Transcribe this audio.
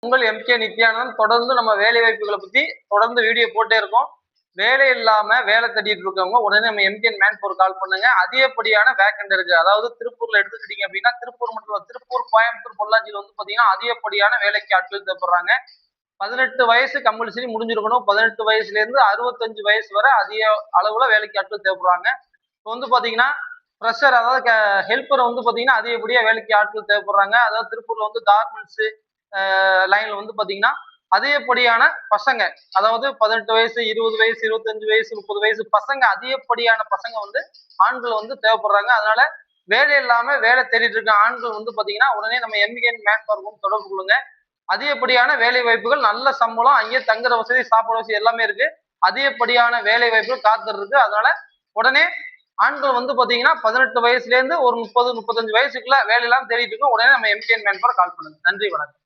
உங்கள் எம்கே நித்யானந்தன். தொடர்ந்து நம்ம வேலை வாய்ப்புகளை பத்தி தொடர்ந்து வீடியோ போட்டே இருக்கோம். வேலை இல்லாம வேலை தேடிட்டு இருக்கவங்க உடனே நம்ம எம்கே மேன் பவர் கால் பண்ணுங்க. அதிகப்படியான வேக்கண்ட் இருக்கு. அதாவது திருப்பூர்ல எடுத்துக்கிட்டீங்க அப்படின்னா திருப்பூர் மட்டும் திருப்பூர், கோயம்புத்தூர், பொள்ளாச்சியில வந்து பாத்தீங்கன்னா அதிகப்படியான வேலைக்கு ஆட்கள் தேவைப்படுறாங்க. 18 வயசு கம்பல்சரி முடிஞ்சிருக்கணும். 18 வயசுல இருந்து 65 வயசு வரை அதிக அளவுல வேலைக்கு ஆட்கள் தேவைப்படுறாங்க. இப்போ வந்து பாத்தீங்கன்னா ப்ரெஷர், அதாவது ஹெல்ப்பர் வந்து பாத்தீங்கன்னா அதிகப்படியா வேலைக்கு ஆட்கள் தேவைப்படுறாங்க. அதாவது திருப்பூர்ல வந்து கார்மெண்ட்ஸ் லைன்ல வந்து பாத்தீங்கன்னா அதிகப்படியான பசங்க, அதாவது 18 வயசு, 20 வயசு, 25 வயசு, 30 வயசு பசங்க, அதிகப்படியான பசங்க வந்து ஆண்கள் வந்து தேவைப்படுறாங்க. அதனால வேலை இல்லாம வேலை தேடிட்டு இருக்க ஆண்கள் வந்து பாத்தீங்கன்னா உடனே நம்ம எம்கேஎன் மேன் பவர் தொடர்பு கொள்ளுங்க. அதிகப்படியான வேலை வாய்ப்புகள், நல்ல சம்பளம், அங்கே தங்குற வசதி, சாப்பாடு வசதி எல்லாமே இருக்கு. அதிகப்படியான வேலை வாய்ப்புகள் காத்துட்டு இருக்கு. அதனால உடனே ஆண்கள் வந்து பாத்தீங்கன்னா 18 வயசுல இருந்து ஒரு 30, 35 வயசுக்குள்ள வேலை எல்லாம் தேடிட்டு இருக்கோம். உடனே நம்ம எம்கேஎன் மேன் பவர் கால் பண்ணுங்க. நன்றி, வணக்கம்.